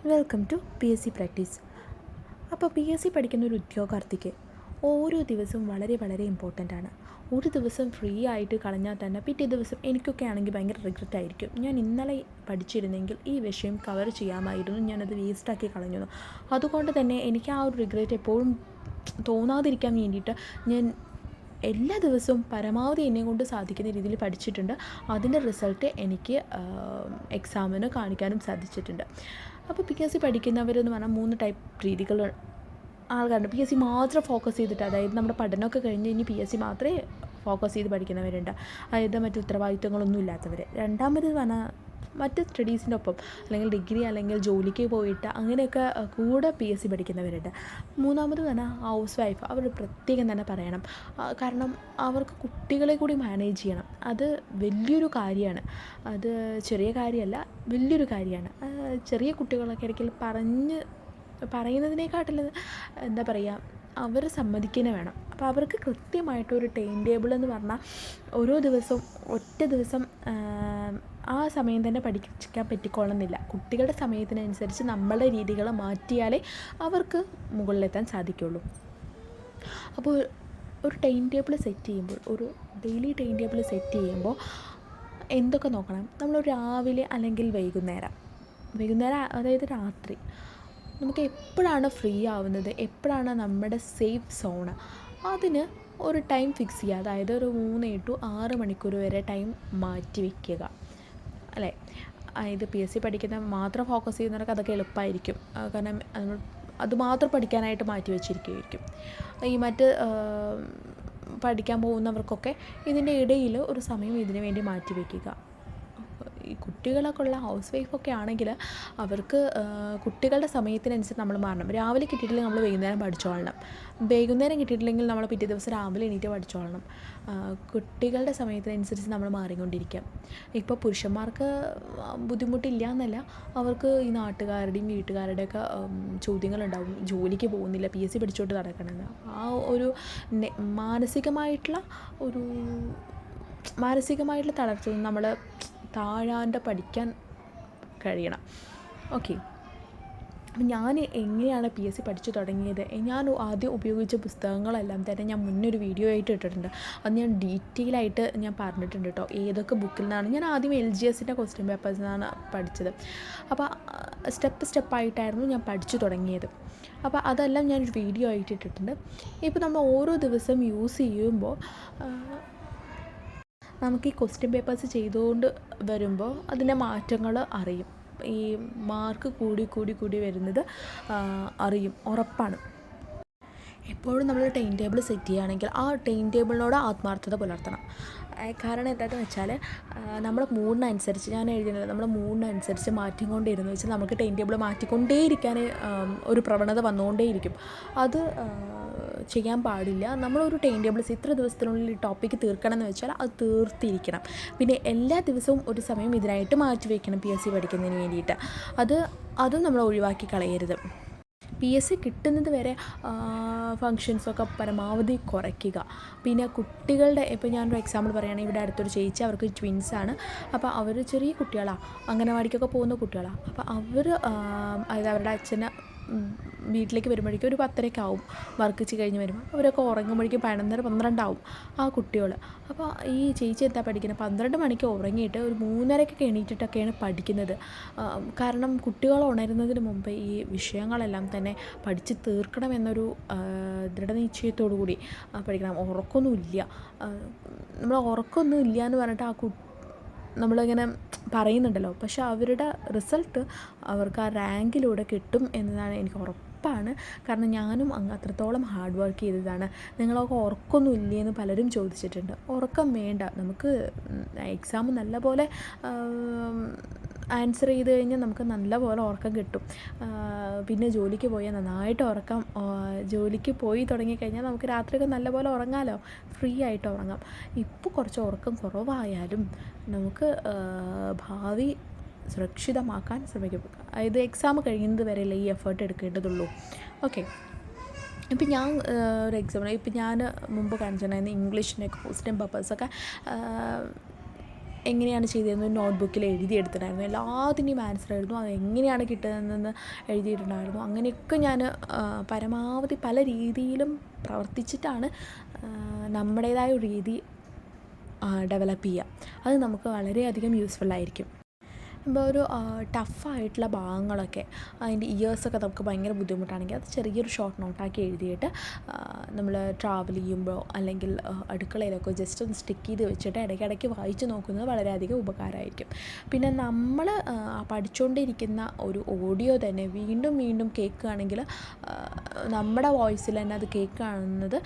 Welcome to PSC practice. അപ്പോൾ PSC പഠിക്കുന്ന ഒരു ഉദ്യോഗാർത്ഥിക്ക് ഓരോ ദിവസവും വളരെ വളരെ ഇമ്പോർട്ടൻ്റ് ആണ്. ഒരു ദിവസം ഫ്രീ ആയിട്ട് കളഞ്ഞാൽ തന്നെ പിറ്റേ ദിവസം എനിക്കൊക്കെ ആണെങ്കിൽ ഭയങ്കര റിഗ്രറ്റ് ആയിരിക്കും. ഞാൻ ഇന്നലെ പഠിച്ചിരുന്നെങ്കിൽ ഈ വിഷയം കവർ ചെയ്യാമായിരുന്നു, ഞാനത് വേസ്റ്റാക്കി കളഞ്ഞു. അതുകൊണ്ട് തന്നെ എനിക്ക് ആ ഒരു റിഗ്രറ്റ് എപ്പോഴും തോന്നാതിരിക്കാൻ വേണ്ടിയിട്ട് ഞാൻ എല്ലാ ദിവസവും പരമാവധി എന്നെക്കൊണ്ട് സാധിക്കുന്ന രീതിയിൽ പഠിച്ചിട്ടുണ്ട്. അതിൻ്റെ റിസൾട്ട് എനിക്ക് എക്സാമിന് കാണിക്കാനും സാധിച്ചിട്ടുണ്ട്. അപ്പോൾ PSC പഠിക്കുന്നവരെന്ന് പറഞ്ഞാൽ 3 ടൈപ്പ് രീതികൾ ആൾക്കാരുണ്ട്. PSC മാത്രം ഫോക്കസ് ചെയ്തിട്ട്, അതായത് നമ്മുടെ പഠനമൊക്കെ കഴിഞ്ഞ് കഴിഞ്ഞ് PSC മാത്രമേ ഫോക്കസ് ചെയ്ത് പഠിക്കുന്നവരുണ്ട്. അതായത് മറ്റു ഉത്തരവാദിത്തങ്ങളൊന്നും ഇല്ലാത്തവർ. രണ്ടാമത് പറഞ്ഞാൽ മറ്റ് സ്റ്റഡീസിൻ്റെ ഒപ്പം അല്ലെങ്കിൽ ഡിഗ്രി അല്ലെങ്കിൽ ജോലിക്ക് പോയിട്ട് അങ്ങനെയൊക്കെ കൂടെ PSC പഠിക്കുന്നവരുണ്ട്. മൂന്നാമത് തന്നെ ഹൗസ് വൈഫ്. അവർ പ്രത്യേകം തന്നെ പറയണം. കാരണം അവർക്ക് കുട്ടികളെ കൂടി മാനേജ് ചെയ്യണം. അത് വലിയൊരു കാര്യമാണ്. അത് ചെറിയ കാര്യമല്ല, വലിയൊരു കാര്യമാണ്. ചെറിയ കുട്ടികളൊക്കെ ഇടയ്ക്ക് പറയുന്നതിനേക്കാട്ടിൽ എന്താ പറയുക, അവർ സമ്മതിക്കുന്നേ വേണം. അപ്പോൾ അവർക്ക് കൃത്യമായിട്ടൊരു ടൈം ടേബിൾ എന്ന് പറഞ്ഞാൽ ഓരോ ദിവസവും ഒറ്റ ദിവസം ആ സമയം തന്നെ പഠിക്കാൻ പറ്റിക്കൊള്ളുന്നില്ല. കുട്ടികളുടെ സമയത്തിനനുസരിച്ച് നമ്മളുടെ രീതികൾ മാറ്റിയാലേ അവർക്ക് മുകളിലെത്താൻ സാധിക്കുള്ളൂ. അപ്പോൾ ഒരു ടൈം ടേബിൾ സെറ്റ് ചെയ്യുമ്പോൾ, ഒരു ഡെയിലി ടൈം ടേബിൾ സെറ്റ് ചെയ്യുമ്പോൾ എന്തൊക്കെ നോക്കണം? നമ്മൾ രാവിലെ അല്ലെങ്കിൽ വൈകുന്നേരം അതായത് രാത്രി നമുക്ക് എപ്പോഴാണ് ഫ്രീ ആവുന്നത്, എപ്പോഴാണ് നമ്മുടെ സേഫ് സോണ്, അതിന് ഒരു ടൈം ഫിക്സ് ചെയ്യുക. അതായത് ഒരു 3 to 6 മണിക്കൂർ വരെ ടൈം മാറ്റി വയ്ക്കുക, അല്ലേ? ഇത് PSC പഠിക്കുന്ന മാത്രം ഫോക്കസ് ചെയ്യുന്നവർക്ക് അതൊക്കെ എളുപ്പമായിരിക്കും. കാരണം അത് മാത്രം പഠിക്കാനായിട്ട് മാറ്റി വെച്ചിരിക്കുകയായിരിക്കും. ഈ മറ്റ് പഠിക്കാൻ പോകുന്നവർക്കൊക്കെ ഇതിൻ്റെ ഇടയിൽ ഒരു സമയം ഇതിനു വേണ്ടി മാറ്റി വയ്ക്കുക. ഈ കുട്ടികളൊക്കെ ഉള്ള ഹൗസ് വൈഫൊക്കെ ആണെങ്കിൽ അവർക്ക് കുട്ടികളുടെ സമയത്തിനനുസരിച്ച് നമ്മൾ മാറണം. രാവിലെ കിട്ടിയിട്ടില്ലെങ്കിൽ നമ്മൾ വൈകുന്നേരം പഠിച്ചോളണം. വൈകുന്നേരം കിട്ടിയിട്ടില്ലെങ്കിൽ നമ്മൾ പിറ്റേ ദിവസം രാവിലെ എണീറ്റ് പഠിച്ചോളണം. കുട്ടികളുടെ സമയത്തിനനുസരിച്ച് നമ്മൾ മാറിക്കൊണ്ടിരിക്കാം. ഇപ്പോൾ പുരുഷന്മാർക്ക് ബുദ്ധിമുട്ടില്ല എന്നല്ല, അവർക്ക് ഈ നാട്ടുകാരുടെയും വീട്ടുകാരുടെയൊക്കെ ചോദ്യങ്ങളുണ്ടാവും. ജോലിക്ക് പോകുന്നില്ല, PSC പഠിച്ചോട്ട് നടക്കണമെന്ന്. ആ ഒരു മാനസികമായിട്ടുള്ള തളർച്ച നമ്മൾ താഴാണ്ട് പഠിക്കാൻ കഴിയണം. ഓക്കെ, അപ്പം ഞാൻ എങ്ങനെയാണ് PSC പഠിച്ചു തുടങ്ങിയത്? ഞാൻ ആദ്യം ഉപയോഗിച്ച പുസ്തകങ്ങളെല്ലാം തന്നെ ഞാൻ മുന്നൊരു വീഡിയോ ആയിട്ട് ഇട്ടിട്ടുണ്ട്. അത് ഞാൻ ഡീറ്റെയിൽ ആയിട്ട് ഞാൻ പറഞ്ഞിട്ടുണ്ട് കേട്ടോ, ഏതൊക്കെ ബുക്കിൽ നിന്നാണ്. ഞാൻ ആദ്യം LGSൻ്റെ ക്വസ്റ്റ്യൻ പേപ്പേഴ്സിൽ നിന്നാണ് പഠിച്ചത്. അപ്പോൾ സ്റ്റെപ്പായിട്ടായിരുന്നു ഞാൻ പഠിച്ചു തുടങ്ങിയത്. അപ്പോൾ അതെല്ലാം ഞാനൊരു വീഡിയോ ആയിട്ട് ഇട്ടിട്ടുണ്ട്. ഇപ്പോൾ നമ്മൾ ഓരോ ദിവസം യൂസ് ചെയ്യുമ്പോൾ നമുക്ക് ഈ ക്വസ്റ്റ്യൻ പേപ്പേഴ്സ് ചെയ്തുകൊണ്ട് വരുമ്പോൾ അതിൻ്റെ മാറ്റങ്ങൾ അറിയും. ഈ മാർക്ക് കൂടി വരുന്നത് അറിയും, ഉറപ്പാണ്. എപ്പോഴും നമ്മൾ ടൈം ടേബിൾ സെറ്റ് ചെയ്യുകയാണെങ്കിൽ ആ ടൈം ടേബിളിനോട് ആത്മാർത്ഥത പുലർത്തണം. കാരണം എന്താണെന്ന് വെച്ചാൽ നമ്മുടെ മൂഡിനനുസരിച്ച്, ഞാൻ എഴുതുന്നത് നമ്മുടെ മൂഡിനനുസരിച്ച് മാറ്റിക്കൊണ്ടേയിരുന്നു വെച്ചാൽ നമുക്ക് ടൈം ടേബിൾ മാറ്റിക്കൊണ്ടേയിരിക്കാൻ ഒരു പ്രവണത വന്നുകൊണ്ടേയിരിക്കും. അത് ചെയ്യാൻ പാടില്ല. നമ്മളൊരു ടൈം ടേബിൾ ഇത്ര ദിവസത്തിനുള്ളിൽ ഈ ടോപ്പിക്ക് തീർക്കണം എന്ന് വെച്ചാൽ അത് തീർത്തിരിക്കണം. പിന്നെ എല്ലാ ദിവസവും ഒരു സമയം ഇതിനായിട്ട് മാറ്റി വയ്ക്കണം PSC പഠിക്കുന്നതിന് വേണ്ടിയിട്ട്. അതും നമ്മൾ ഒഴിവാക്കി കളയരുത്. PSC കിട്ടുന്നത് വരെ ഫങ്ഷൻസൊക്കെ പരമാവധി കുറയ്ക്കുക. പിന്നെ കുട്ടികളുടെ, ഇപ്പോൾ ഞാനൊരു എക്സാമ്പിൾ പറയുകയാണെങ്കിൽ, ഇവിടെ അടുത്തൊരു ചേച്ചി, അവർക്ക് ട്വിൻസാണ്. അപ്പോൾ അവർ ചെറിയ കുട്ടികളാണ്, അംഗനവാടിക്കൊക്കെ പോകുന്ന കുട്ടികളാണ്. അപ്പോൾ അവർ അതായത് അവരുടെ അച്ഛന് വീട്ടിലേക്ക് വരുമ്പോഴേക്കും ഒരു 10:30 ആവും. വർക്ക് കഴിഞ്ഞ് വരുമ്പോൾ അവരൊക്കെ ഉറങ്ങുമ്പോഴേക്കും 11-12 ആവും ആ കുട്ടികൾ. അപ്പോൾ ഈ ചേച്ചി എന്താ പഠിക്കുന്നത്? 12 മണിക്ക് ഉറങ്ങിയിട്ട് ഒരു 3:30 എണീറ്റിട്ടൊക്കെയാണ് പഠിക്കുന്നത്. കാരണം കുട്ടികൾ ഉണരുന്നതിന് മുമ്പ് ഈ വിഷയങ്ങളെല്ലാം തന്നെ പഠിച്ച് തീർക്കണമെന്നൊരു ദൃഢനിശ്ചയത്തോടു കൂടി പഠിക്കണം. ഉറക്കമൊന്നുമില്ല, നമ്മൾ ഉറക്കമൊന്നുമില്ല എന്ന് പറഞ്ഞിട്ട് നമ്മളിങ്ങനെ പറയുന്നുണ്ടല്ലോ, പക്ഷെ അവരുടെ റിസൾട്ട് അവർക്ക് ആ റാങ്കിലൂടെ കിട്ടും എന്നതാണ് എനിക്ക് ഉറപ്പാണ്. കാരണം ഞാനും അത്രത്തോളം ഹാർഡ് വർക്ക് ചെയ്തതാണ്. നിങ്ങളൊക്കെ ഉറക്കമൊന്നും ഇല്ലേന്ന് പലരും ചോദിച്ചിട്ടുണ്ട്. ഉറക്കം വേണ്ട, നമുക്ക് എക്സാം നല്ലപോലെ ആൻസർ ചെയ്ത് കഴിഞ്ഞാൽ നമുക്ക് നല്ലപോലെ ഉറക്കം കിട്ടും. പിന്നെ ജോലിക്ക് പോയാൽ നന്നായിട്ട് ഉറക്കം, ജോലിക്ക് പോയി തുടങ്ങിക്കഴിഞ്ഞാൽ നമുക്ക് രാത്രിയൊക്കെ നല്ലപോലെ ഉറങ്ങാമല്ലോ, ഫ്രീ ആയിട്ട് ഉറങ്ങാം. ഇപ്പോൾ കുറച്ച് ഉറക്കം കുറവായാലും നമുക്ക് ഭാവി സുരക്ഷിതമാക്കാൻ ശ്രമിക്കും. അതായത് എക്സാം കഴിയുന്നത് വരെയല്ലേ ഈ എഫേർട്ട് എടുക്കേണ്ടതുള്ളൂ. ഓക്കെ, ഇപ്പം ഞാൻ ഒരു എക്സാമ്പിൾ, ഇപ്പം ഞാൻ മുമ്പ് കാണിച്ചിട്ടുണ്ടായിരുന്നു ഇംഗ്ലീഷിൻ്റെ ക്വസ്റ്റ്യൻ പേപ്പേഴ്സൊക്കെ എങ്ങനെയാണ് ചെയ്തതെന്ന് നോട്ട്ബുക്കിൽ എഴുതിയെടുത്തിട്ടുണ്ടായിരുന്നു. എല്ലാത്തിൻ്റെയും ആൻസർ ആയിരുന്നു, അത് എങ്ങനെയാണ് കിട്ടുന്നതെന്ന് എഴുതിയിട്ടുണ്ടായിരുന്നു. അങ്ങനെയൊക്കെ ഞാൻ പരമാവധി പല രീതിയിലും പ്രവർത്തിച്ചിട്ടാണ് നമ്മുടേതായ ഒരു രീതി ഡെവലപ്പ് ചെയ്യുക. അത് നമുക്ക് വളരെയധികം യൂസ്ഫുള്ളായിരിക്കും. ഇപ്പോൾ ഒരു ടഫായിട്ടുള്ള ഭാഗങ്ങളൊക്കെ അതിൻ്റെ ഇയേഴ്സൊക്കെ നമുക്ക് ഭയങ്കര ബുദ്ധിമുട്ടാണെങ്കിൽ അത് ചെറിയൊരു ഷോർട്ട് നോട്ടാക്കി എഴുതിയിട്ട് നമ്മൾ ട്രാവൽ ചെയ്യുമ്പോൾ അല്ലെങ്കിൽ അടുക്കളയിലൊക്കെ ജസ്റ്റ് ഒന്ന് സ്റ്റിക്ക് ചെയ്ത് വെച്ചിട്ട് ഇടയ്ക്കിടയ്ക്ക് വായിച്ച് നോക്കുന്നത് വളരെയധികം ഉപകാരമായിരിക്കും. പിന്നെ നമ്മൾ പഠിച്ചുകൊണ്ടിരിക്കുന്ന ഒരു ഓഡിയോ തന്നെ വീണ്ടും വീണ്ടും കേൾക്കുകയാണെങ്കിൽ നമ്മുടെ വോയിസിൽ തന്നെ അത് കേൾക്കുകയാണെന്നത്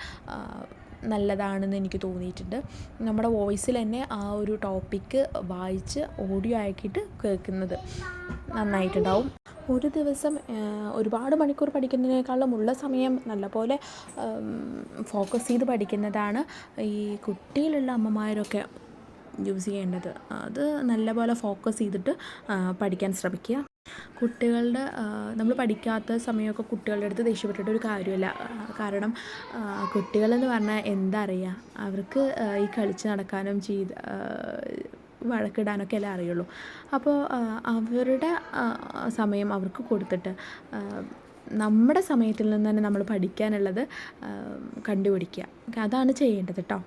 നല്ലതാണെന്ന് എനിക്ക് തോന്നിയിട്ടുണ്ട്. നമ്മുടെ വോയിസിൽ തന്നെ ആ ഒരു ടോപ്പിക്ക് വായിച്ച് ഓഡിയോ ആക്കിയിട്ട് കേൾക്കുന്നത് നന്നായിട്ടുണ്ടാവും. ഒരു ദിവസം ഒരുപാട് മണിക്കൂർ പഠിക്കുന്നതിനേക്കാളും ഉള്ള സമയം നല്ലപോലെ ഫോക്കസ് ചെയ്ത് പഠിക്കുന്നതാണ് ഈ കുട്ടിയിലുള്ള അമ്മമാരൊക്കെ യൂസ് ചെയ്യേണ്ടത്. അത് നല്ലപോലെ ഫോക്കസ് ചെയ്തിട്ട് പഠിക്കാൻ ശ്രമിക്കുക. കുട്ടികളുടെ നമ്മൾ പഠിക്കാത്ത സമയമൊക്കെ കുട്ടികളുടെ അടുത്ത് ദേഷ്യപ്പെട്ടിട്ട് ഒരു കാര്യമില്ല. കാരണം കുട്ടികളെന്ന് പറഞ്ഞാൽ എന്താ അറിയുക, അവർക്ക് ഈ കളിച്ച് നടക്കാനും വഴക്കിടാനൊക്കെ അല്ലേ അറിയുള്ളൂ. അപ്പോൾ അവരുടെ സമയം അവർക്ക് കൊടുത്തിട്ട് നമ്മുടെ സമയത്തിൽ നിന്ന് തന്നെ നമ്മൾ പഠിക്കാനുള്ളത് കണ്ടുപിടിക്കുക. അതാണ് ചെയ്യേണ്ടത് കേട്ടോ.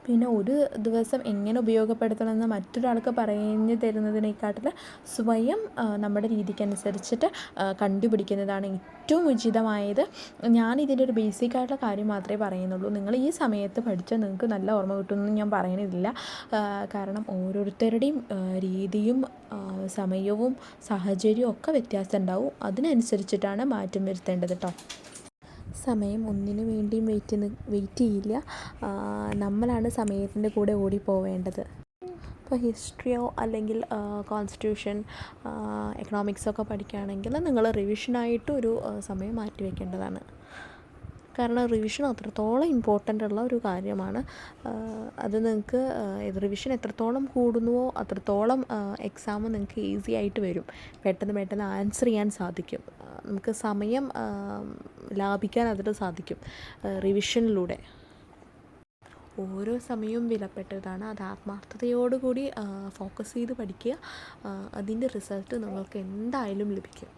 പിന്നെ ഒരു ദിവസം എങ്ങനെ ഉപയോഗപ്പെടുത്തണമെന്ന് മറ്റൊരാൾക്ക് പറഞ്ഞു തരുന്നതിനേക്കാട്ടിൽ സ്വയം നമ്മുടെ രീതിക്കനുസരിച്ചിട്ട് കണ്ടുപിടിക്കുന്നതാണ് ഏറ്റവും ഉചിതമായത്. ഞാനിതിൻ്റെ ഒരു ബേസിക്കായിട്ടുള്ള കാര്യം മാത്രമേ പറയുന്നുള്ളൂ. നിങ്ങൾ ഈ സമയത്ത് പഠിച്ചാൽ നിങ്ങൾക്ക് നല്ല ഓർമ്മ കിട്ടുമെന്ന് ഞാൻ പറയുന്നില്ല. കാരണം ഓരോരുത്തരുടെയും രീതിയും സമയവും സാഹചര്യവും ഒക്കെ വ്യത്യാസം ഉണ്ടാവും. അതിനനുസരിച്ചിട്ടാണ് മാറ്റം വരുത്തേണ്ടത് കേട്ടോ. സമയം ഒന്നിനു വേണ്ടിയും വെയിറ്റ് ചെയ്യില്ല. നമ്മളാണ് സമയത്തിൻ്റെ കൂടെ ഓടിപ്പോവേണ്ടത്. ഇപ്പോൾ ഹിസ്റ്ററിയോ അല്ലെങ്കിൽ കോൺസ്റ്റിറ്റ്യൂഷൻ, എക്കണോമിക്സൊക്കെ പഠിക്കുകയാണെങ്കിൽ നിങ്ങൾ റിവിഷനായിട്ട് ഒരു സമയം മാറ്റി വയ്ക്കേണ്ടതാണ്. കാരണം റിവിഷൻ അത്രത്തോളം ഇമ്പോർട്ടൻ്റ് ഉള്ള ഒരു കാര്യമാണ്. അത് നിങ്ങൾക്ക് റിവിഷൻ എത്രത്തോളം കൂടുന്നുവോ അത്രത്തോളം എക്സാം നിങ്ങൾക്ക് ഈസി ആയിട്ട് വരും. പെട്ടെന്ന് ആൻസർ ചെയ്യാൻ സാധിക്കും. നമുക്ക് സമയം ലാഭിക്കാൻ അതിൽ സാധിക്കും റിവിഷനിലൂടെ. ഓരോ സമയവും വിലപ്പെട്ടതാണ്. അത് ആത്മാർത്ഥതയോടുകൂടി ഫോക്കസ് ചെയ്ത് പഠിക്കുക. അതിൻ്റെ റിസൾട്ട് നിങ്ങൾക്ക് എന്തായാലും ലഭിക്കും.